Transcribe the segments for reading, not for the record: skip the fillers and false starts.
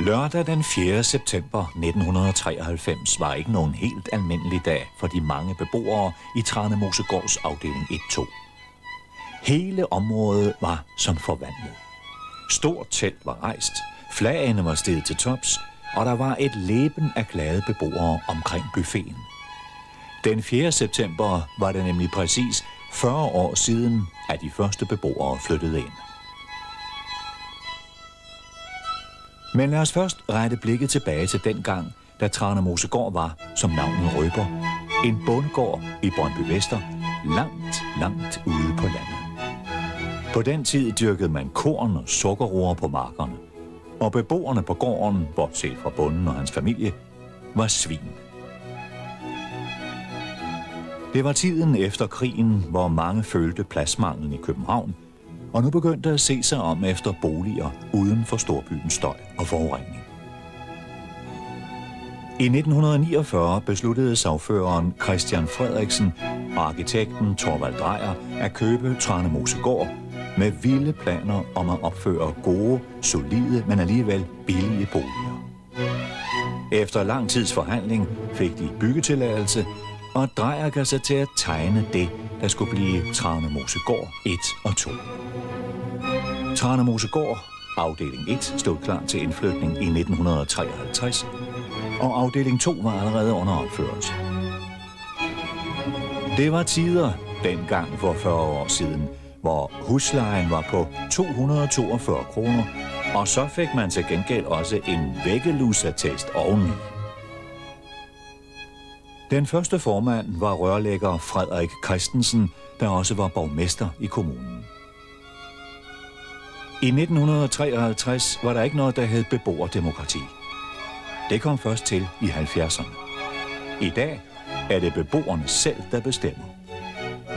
Lørdag den 4. september 1993 var ikke nogen helt almindelig dag for de mange beboere i Tranemosegårds afdeling 1-2. Hele området var som forvandlet. Stort telt var rejst, flagene var steget til tops, og der var et leben af glade beboere omkring buffeten. Den 4. september var det nemlig præcis 40 år siden, at de første beboere flyttede ind. Men lad os først rette blikket tilbage til dengang, da Tranemosegård var, som navnet røber, en bondegård i Brøndby Vester, langt ude på landet. På den tid dyrkede man korn og sukkerroer på markerne, og beboerne på gården, bortset fra bonden og hans familie, var svin. Det var tiden efter krigen, hvor mange følte pladsmanglen i København, og nu begyndte at se sig om efter boliger uden for storbyens støj og forurening. I 1949 besluttede sagføreren Christian Frederiksen og arkitekten Thorvald Dreyer at købe Tranemosegård med vilde planer om at opføre gode, solide, men alligevel billige boliger. Efter lang tids forhandling fik de byggetilladelse, og Dreyer gav sig til at tegne det, der skulle blive Tranemosegård 1 og 2. Tranemosegård, afdeling 1, stod klar til indflytning i 1953, og afdeling 2 var allerede under opførelse. Det var tider dengang for 40 år siden, hvor huslejen var på 242 kroner, og så fik man til gengæld også en væggelusattest oveni. Den første formand var rørlægger Frederik Christensen, der også var borgmester i kommunen. I 1953 var der ikke noget, der hed beboerdemokrati. Det kom først til i 70'erne. I dag er det beboerne selv, der bestemmer.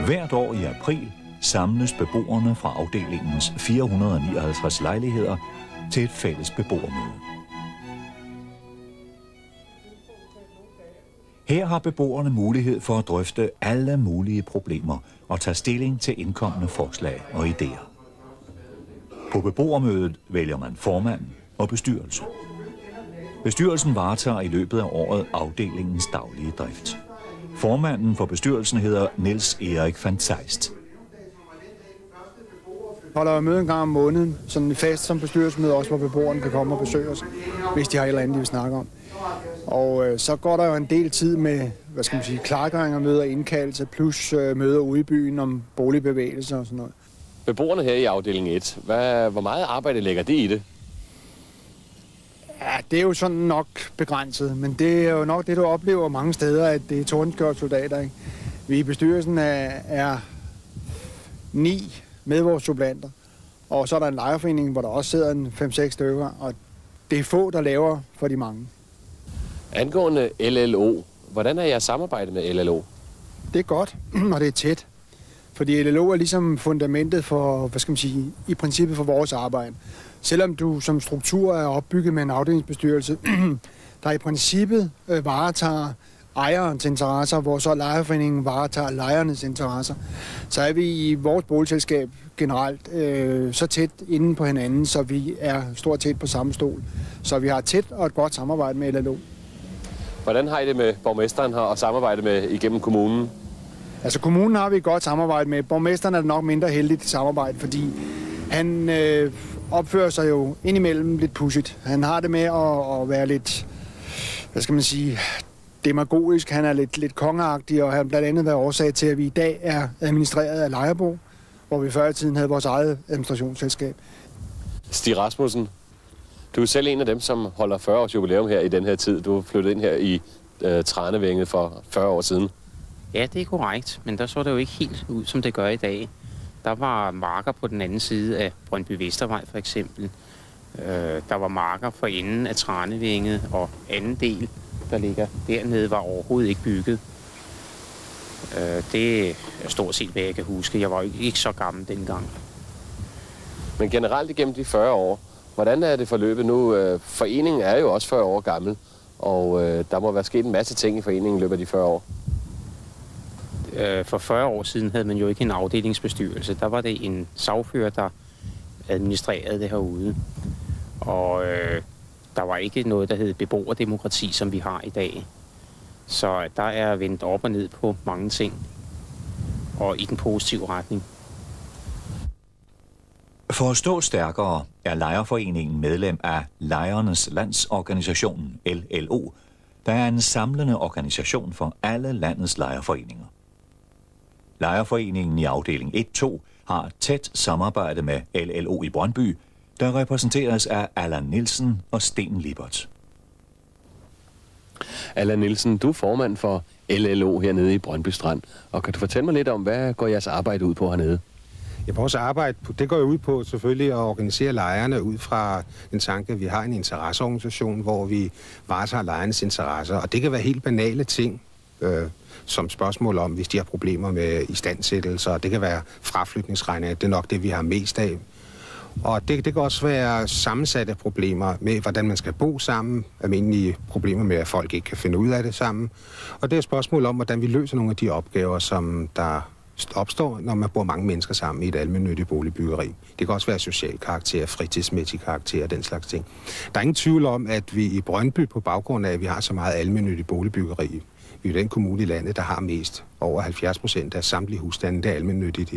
Hvert år i april samles beboerne fra afdelingens 459 lejligheder til et fælles beboermøde. Her har beboerne mulighed for at drøfte alle mulige problemer og tage stilling til indkomne forslag og idéer. På beboermødet vælger man formand og bestyrelse. Bestyrelsen varetager i løbet af året afdelingens daglige drift. Formanden for bestyrelsen hedder Niels Erik van Zeist. Holder møde en gang om måneden, sådan fast som bestyrelsesmøde også, hvor beboerne kan komme og besøge os, hvis de har et eller andet, de vil snakke om. Og så går der jo en del tid med, klargøring møder, indkaldelse, plus møder ude i byen om boligbevægelser og sådan noget. Beboerne her i afdeling 1, hvor meget arbejde lægger det i det? Ja, det er jo sådan nok begrænset, men det er jo nok det, du oplever mange steder, at det er tordenskjorte soldater, ikke? Vi i bestyrelsen er 9 med vores supplanter, og så er der en lejerforening, hvor der også sidder en 5-6 stykker, og det er få, der laver for de mange. Angående LLO, hvordan er jeres samarbejde med LLO? Det er godt, og det er tæt. Fordi LLO er ligesom fundamentet for, i princippet for vores arbejde. Selvom du som struktur er opbygget med en afdelingsbestyrelse, der i princippet varetager ejerens interesser, hvor så lejerforeningen varetager lejernes interesser, så er vi i vores boligselskab generelt så tæt inde på hinanden, så vi er stort tæt på samme stol. Så vi har tæt og et godt samarbejde med LLO. Hvordan har I det med borgmesteren her og samarbejde med igennem kommunen? Altså kommunen har vi et godt samarbejde med. Borgmesteren er det nok mindre heldigt i samarbejde, fordi han opfører sig jo indimellem lidt pudsigt. Han har det med at være lidt, demagogisk. Han er lidt kongeagtig, og han har blandt andet været årsag til, at vi i dag er administreret af Lejerbo, hvor vi før i tiden havde vores eget administrationsselskab. Stig Rasmussen, du er selv en af dem, som holder 40 års jubilæum her i den her tid. Du er flyttet ind her i Tranevænget for 40 år siden. Ja, det er korrekt, men der så det jo ikke helt ud, som det gør i dag. Der var marker på den anden side af Brøndby Vestervej for eksempel. Der var marker for enden af Tranevænget, og anden del, der ligger dernede, var overhovedet ikke bygget. Det er stort set, hvad jeg kan huske. Jeg var jo ikke så gammel dengang. Men generelt igennem de 40 år, hvordan er det forløbet nu? Foreningen er jo også 40 år gammel, og der må være sket en masse ting i foreningen i løbet af de 40 år. For 40 år siden havde man jo ikke en afdelingsbestyrelse. Der var det en sagfører, der administrerede det herude. Og Der var ikke noget, der hed beboerdemokrati, som vi har i dag. Så der er vendt op og ned på mange ting, og i den positive retning. For at stå stærkere er Lejerforeningen medlem af Lejernes Landsorganisation, LLO, der er en samlende organisation for alle landets lejerforeninger. Lejerforeningen i afdeling 1-2 har tæt samarbejde med LLO i Brøndby, der repræsenteres af Allan Nielsen og Sten Lippert. Allan Nielsen, du er formand for LLO hernede i Brøndby Strand. Og kan du fortælle mig lidt om, hvad går jeres arbejde ud på hernede? Ja, vores arbejde, det går jo ud på selvfølgelig at organisere lejerne ud fra den tanke, at vi har en interesseorganisation, hvor vi varetager lejernes interesser. Og det kan være helt banale ting, som spørgsmål om, hvis de har problemer med istandsættelser. Det kan være fraflytningsregninger, det er nok det, vi har mest af. Og det kan også være sammensatte problemer med, hvordan man skal bo sammen. Almindelige problemer med, at folk ikke kan finde ud af det sammen. Og det er et spørgsmål om, hvordan vi løser nogle af de opgaver, som der opstår, når man bor mange mennesker sammen i et almennyttigt boligbyggeri. Det kan også være social karakter, fritidsmæssig karakter og den slags ting. Der er ingen tvivl om, at vi i Brøndby, på baggrund af, at vi har så meget almennyttigt boligbyggeri, vi er den kommune i landet, der har mest, over 70% af samtlige husstande, der er almennyttigt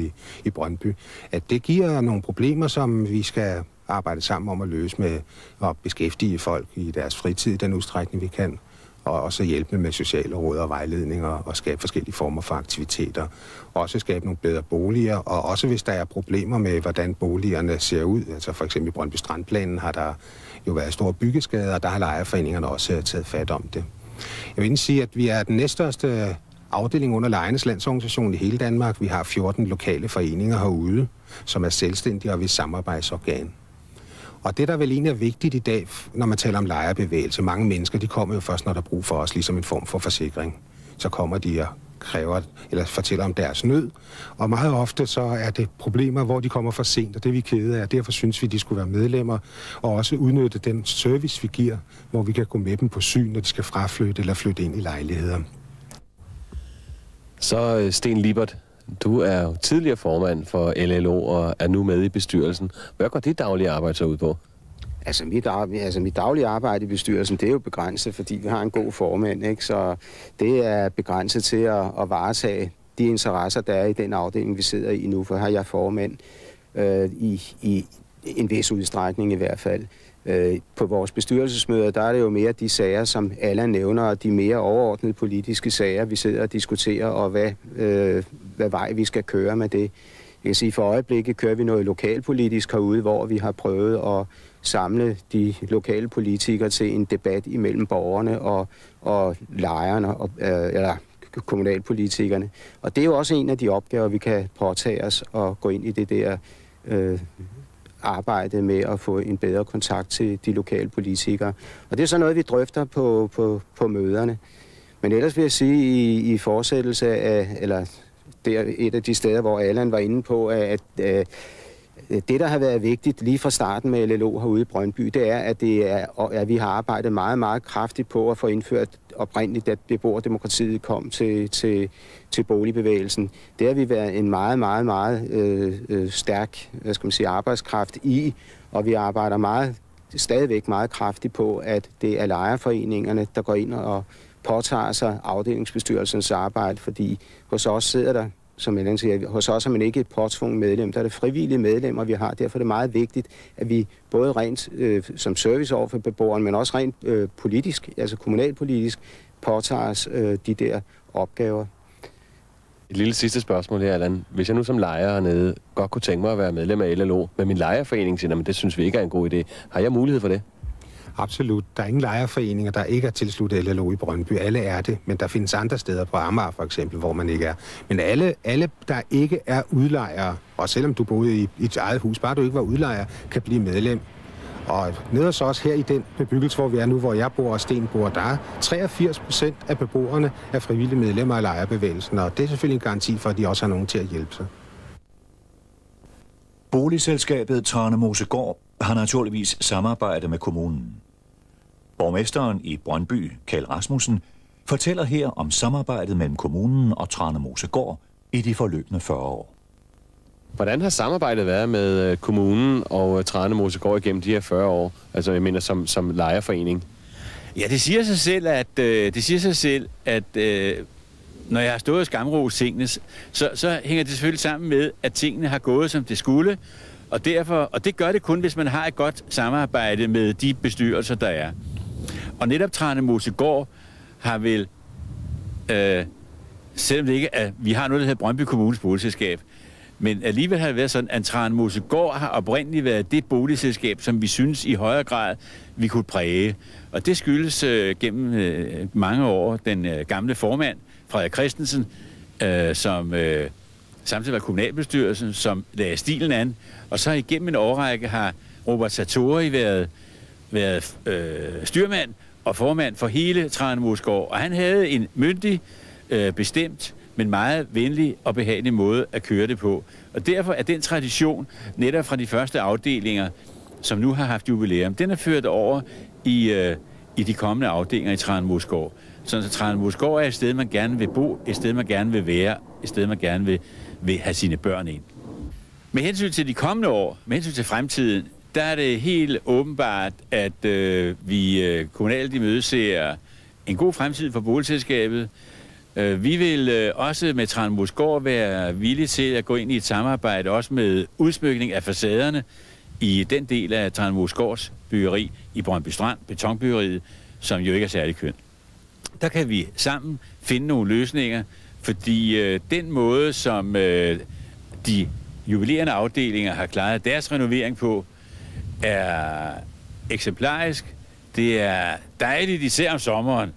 i Brøndby, at det giver nogle problemer, som vi skal arbejde sammen om at løse med at beskæftige folk i deres fritid i den udstrækning, vi kan, og også hjælpe med sociale råd og vejledninger og skabe forskellige former for aktiviteter. Også skabe nogle bedre boliger, og også hvis der er problemer med, hvordan boligerne ser ud. Altså for eksempel i Brøndby Strandplanen har der jo været store byggeskader, og der har lejerforeningerne også taget fat om det. Jeg vil sige, at vi er den næststørste afdeling under Lejernes Landsorganisation i hele Danmark. Vi har 14 lokale foreninger herude, som er selvstændige og vi samarbejdsorgan. Og det, der vel egentlig er vigtigt i dag, når man taler om lejerbevægelse, mange mennesker, de kommer jo først, når der er brug for os, ligesom en form for forsikring. Så kommer de og kræver, eller fortæller om deres nød. Og meget ofte så er det problemer, hvor de kommer for sent, og det er vi kede af. Derfor synes vi, de skulle være medlemmer, og også udnytte den service, vi giver, hvor vi kan gå med dem på syn, når de skal fraflytte eller flytte ind i lejligheder. Så Sten Lippert, du er jo tidligere formand for LLO og er nu med i bestyrelsen. Hvad går dit daglige arbejde så ud på? Altså mit daglige arbejde i bestyrelsen, det er jo begrænset, fordi vi har en god formand, ikke? Så det er begrænset til at varetage de interesser, der er i den afdeling, vi sidder i nu, for her er jeg formand i en vis udstrækning i hvert fald. På vores bestyrelsesmøder, der er det jo mere de sager, som Allan nævner, og de mere overordnede politiske sager, vi sidder og diskuterer, og hvad vej vi skal køre med det. Jeg kan sige, for øjeblikket kører vi noget lokalpolitisk herude, hvor vi har prøvet at samle de lokale politikere til en debat imellem borgerne og lejerne, eller kommunalpolitikerne. Og det er jo også en af de opgaver, vi kan påtage os og gå ind i det der arbejde med at få en bedre kontakt til de lokale politikere. Og det er så noget, vi drøfter på møderne. Men ellers vil jeg sige i fortsættelse af, eller det er et af de steder, hvor Allan var inde på, at det, der har været vigtigt lige fra starten med LLO herude i Brøndby, det er, at vi har arbejdet meget, meget kraftigt på at få indført oprindeligt, at beboerdemokratiet kom til boligbevægelsen. Det har vi været en meget, meget, meget stærk, arbejdskraft i, og vi arbejder stadigvæk meget kraftigt på, at det er lejerforeningerne, der går ind og påtager sig afdelingsbestyrelsens arbejde, fordi hos os sidder der, som jeg siger, hos os er man ikke et påtvunget medlem, der er det frivillige medlemmer, vi har. Derfor er det meget vigtigt, at vi både rent som service over for beboeren, men også rent politisk, altså kommunalpolitisk, påtager os de der opgaver. Et lille sidste spørgsmål her, Allan. Hvis jeg nu som lejer hernede godt kunne tænke mig at være medlem af LLO, men min lejerforening siger, men det synes vi ikke er en god idé. Har jeg mulighed for det? Absolut. Der er ingen lejerforeninger, der ikke er tilsluttet LLO i Brøndby. Alle er det, men der findes andre steder på Amager for eksempel, hvor man ikke er. Men alle der ikke er udlejere, og selvom du boede i et eget hus, bare du ikke var udlejer, kan blive medlem. Og nede hos os her i den bebyggelse, hvor vi er nu, hvor jeg bor og Sten bor, der er 83% af beboerne er frivillige medlemmer af lejerbevægelsen, og det er selvfølgelig en garanti for, at de også har nogen til at hjælpe sig. Boligselskabet Tranemo-Gård har naturligvis samarbejde med kommunen. Borgmesteren i Brøndby, Kjeld Rasmussen, fortæller her om samarbejdet mellem kommunen og Tranemo-Gård i de forløbende 40 år. Hvordan har samarbejdet været med kommunen og Tranemosegård igennem de her 40 år? Altså, jeg mener, som lejerforening. Ja, det siger sig selv, at når jeg har stået og skamrost tingene, så hænger det selvfølgelig sammen med, at tingene har gået, som det skulle. Og det gør det kun, hvis man har et godt samarbejde med de bestyrelser, der er. Og netop Tranemosegård har vel, selvom det ikke er, vi har noget, der hedder Brøndby Kommunes boligselskab, men alligevel har det været sådan, at Tranemosegård har oprindeligt været det boligselskab, som vi synes i højere grad, vi kunne præge. Og det skyldes gennem mange år den gamle formand, Frederik Christensen, som samtidig var kommunalbestyrelsen, som lagde stilen an. Og så igennem en årrække har Robert Sartori været styrmand og formand for hele Tranemosegård. Og han havde en myndig, bestemt, men meget venlig og behagelig måde at køre det på. Og derfor er den tradition, netop fra de første afdelinger, som nu har haft jubilæum, den er ført over i de kommende afdelinger i Tranemosegård. Så Tranemosegård er et sted, man gerne vil bo, et sted, man gerne vil være, et sted, man gerne vil have sine børn ind. Med hensyn til de kommende år, med hensyn til fremtiden, der er det helt åbenbart, at vi kommunalt imødeser en god fremtid for boligselskabet. Vi vil også med Tranemosegård være villige til at gå ind i et samarbejde, også med udsmykning af facaderne i den del af Tranemosegårds byggeri i Brøndby Strand, betonbyggeriet, som jo ikke er særlig kønt. Der kan vi sammen finde nogle løsninger, fordi den måde, som de jubilerende afdelinger har klaret deres renovering på, er eksemplarisk. Det er dejligt, især om sommeren,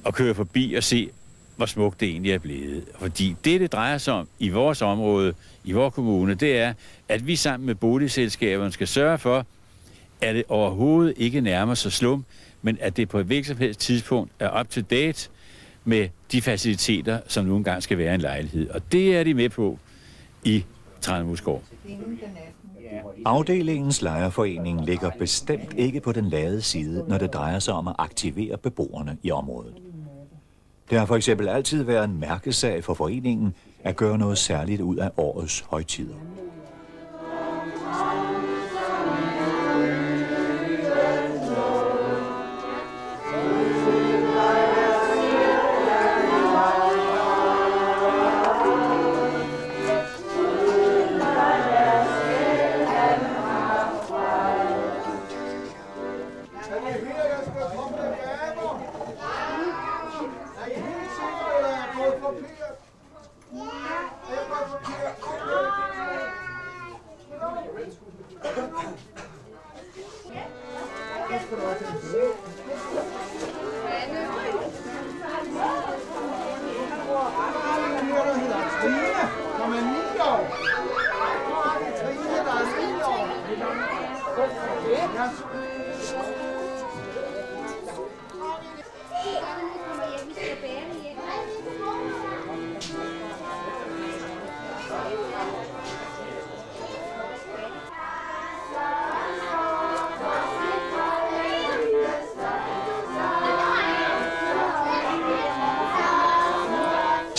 at køre forbi og se, hvor smukt det egentlig er blevet. Fordi det drejer sig om i vores område, i vores kommune, det er, at vi sammen med boligselskaberne skal sørge for, at det overhovedet ikke nærmer sig slum, men at det på et hvilket som helst tidspunkt er up to date med de faciliteter, som nogle gange skal være en lejlighed. Og det er de med på i Tranemosegård. Afdelingens lejerforening ligger bestemt ikke på den lade side, når det drejer sig om at aktivere beboerne i området. Det har for eksempel altid været en mærkesag for foreningen at gøre noget særligt ud af årets højtider.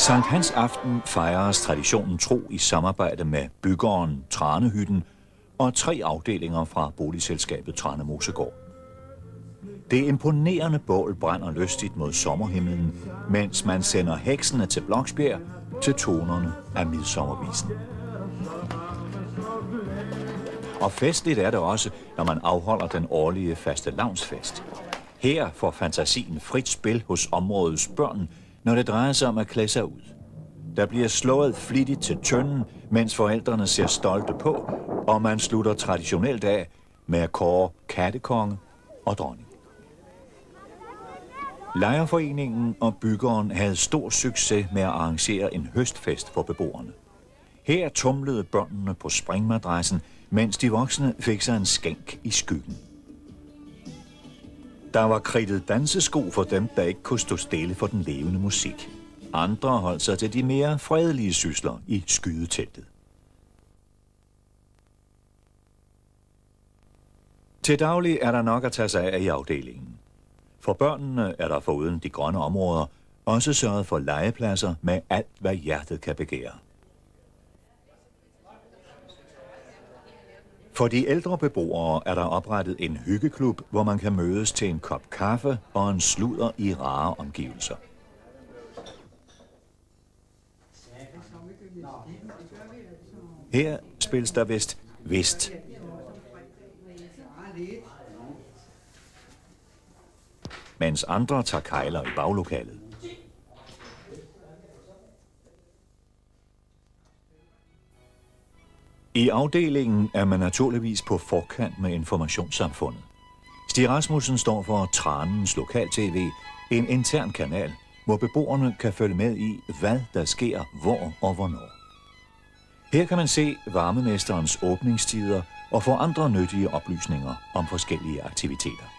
Sankt Hans aften fejres traditionen tro i samarbejde med byggeren Tranehytten og 3 afdelinger fra boligselskabet Tranemosegård. Det imponerende bål brænder lystigt mod sommerhimlen, mens man sender heksene til Bloksbjerg til tonerne af midsommervisen. Og festligt er det også, når man afholder den årlige fastelavnsfest. Her får fantasien frit spil hos områdets børn, når det drejer sig om at klæde sig ud. Der bliver slået flittigt til tønden, mens forældrene ser stolte på, og man slutter traditionelt af med at kåre kattekonge og dronning. Lejerforeningen og byggeren havde stor succes med at arrangere en høstfest for beboerne. Her tumlede børnene på springmadrassen, mens de voksne fik sig en skænk i skyggen. Der var kridtet dansesko for dem, der ikke kunne stå stille for den levende musik. Andre holdt sig til de mere fredelige sysler i skydeteltet. Til daglig er der nok at tage sig af i afdelingen. For børnene er der foruden de grønne områder også sørget for legepladser med alt, hvad hjertet kan begære. For de ældre beboere er der oprettet en hyggeklub, hvor man kan mødes til en kop kaffe og en sludder i rare omgivelser. Her spilles der vist whist. Mens andre tager kejler i baglokalet. I afdelingen er man naturligvis på forkant med informationssamfundet. Stig Rasmussen står for Tranens Lokal-TV, en intern kanal, hvor beboerne kan følge med i, hvad der sker, hvor og hvornår. Her kan man se varmemesterens åbningstider og få andre nyttige oplysninger om forskellige aktiviteter.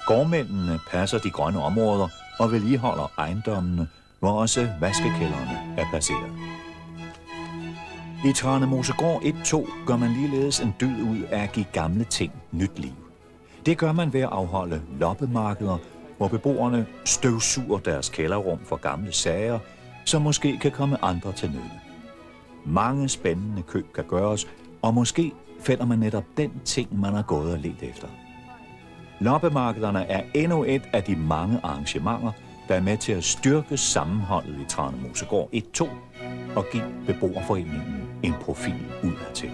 Gårdmændene passer de grønne områder og vedligeholder ejendommene, hvor også vaskekældrene er placeret. I Tranemosegård 1-2 gør man ligeledes en dyd ud af at give gamle ting nyt liv. Det gør man ved at afholde loppemarkeder, hvor beboerne støvsuger deres kælderrum for gamle sager, som måske kan komme andre til nytte. Mange spændende køb kan gøres, og måske finder man netop den ting, man har gået og let efter. Loppemarkederne er endnu et af de mange arrangementer, der er med til at styrke sammenholdet i Tranemosegård 1-2 og give beboerforeningen en profil udadtil.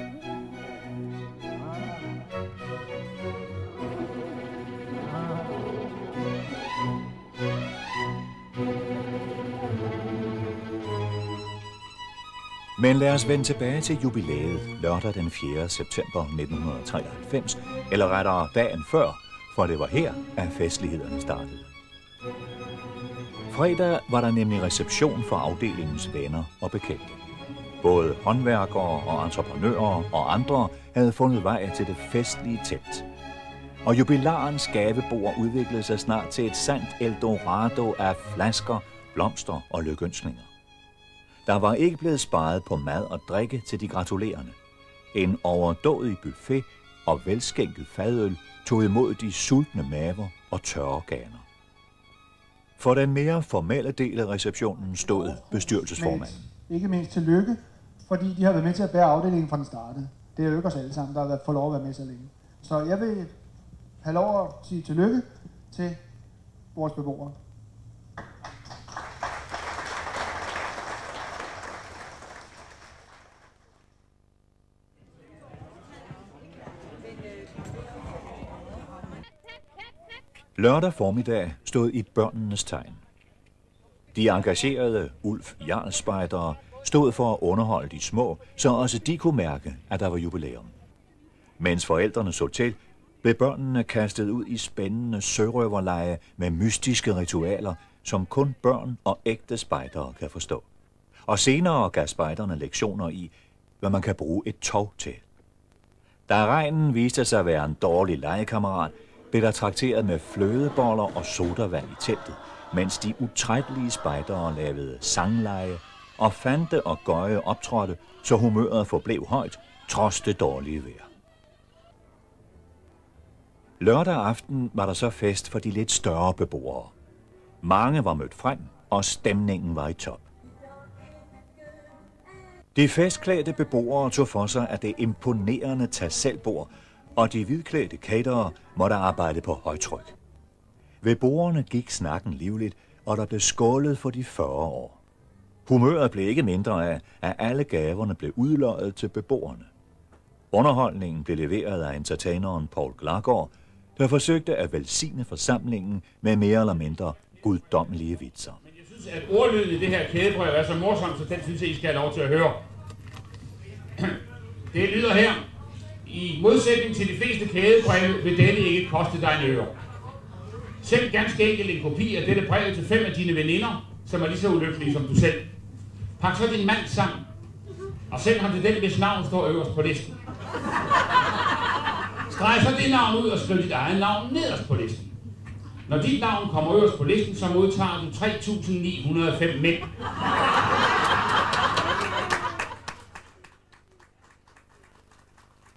Men lad os vende tilbage til jubilæet lørdag den 4. september 1993, eller rettere dagen før, for det var her, at festlighederne startede. Fredag var der nemlig reception for afdelingens venner og bekendte. Både håndværkere og entreprenører og andre havde fundet vej til det festlige telt. Og jubilarens gavebord udviklede sig snart til et sandt eldorado af flasker, blomster og lykønskninger. Der var ikke blevet sparet på mad og drikke til de gratulerende. En overdådig buffet og velskænket fadøl tog imod de sultne maver og tørre organer. For den mere formelle del af receptionen stod bestyrelsesformanden. Ikke mindst tillykke, fordi de har været med til at bære afdelingen fra den startede. Det er jo ikke os alle sammen, der har fået lov at være med så længe. Så jeg vil have lov at sige tillykke til vores beboere. Lørdag formiddag stod i børnenes tegn. De engagerede Ulf Jarlspejdere stod for at underholde de små, så også de kunne mærke, at der var jubilæum. Mens forældrene så til, blev børnene kastet ud i spændende sørøverlege med mystiske ritualer, som kun børn og ægte spejdere kan forstå. Og senere gav spejderne lektioner i, hvad man kan bruge et tov til. Da regnen viste sig at være en dårlig legekammerat, blev der trakteret med flødeboller og sodavand i teltet, mens de utrættelige spejdere lavede sangleje og Fante og Gøje optrådte, så humøret forblev højt, trods det dårlige vejr. Lørdag aften var der så fest for de lidt større beboere. Mange var mødt frem, og stemningen var i top. De festklædte beboere tog for sig af det imponerende tag-selv-bord, og de hvidklædte caterere måtte arbejde på højtryk. Ved bordene gik snakken livligt, og der blev skålet for de 40 år. Humøret blev ikke mindre af, at alle gaverne blev udløjet til beboerne. Underholdningen blev leveret af entertaineren Paul Glagård, der forsøgte at velsigne forsamlingen med mere eller mindre guddommelige vitser. Men jeg synes, at ordlyden i det her kædebrev er så morsomt, så den synes jeg, I skal have lov til at høre. Det lyder her. I modsætning til de fleste kædebreve vil dette ikke koste dig en øre. Send ganske enkelt en kopi af dette brev til 5 af dine veninder, som er lige så ulykkelige som du selv. Pak så din mand sammen, og send ham til den, hvis navn står øverst på listen. Streg så det navn ud og skriv dit eget navn nederst på listen. Når dit navn kommer øverst på listen, så modtager du 3.905 mænd.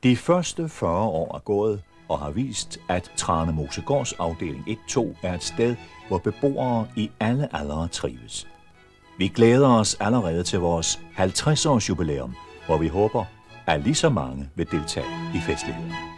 De første 40 år er gået, og har vist, at Tranemosegårds afdeling 1-2 er et sted, hvor beboere i alle aldre trives. Vi glæder os allerede til vores 50-års jubilæum, hvor vi håber, at lige så mange vil deltage i festlighederne.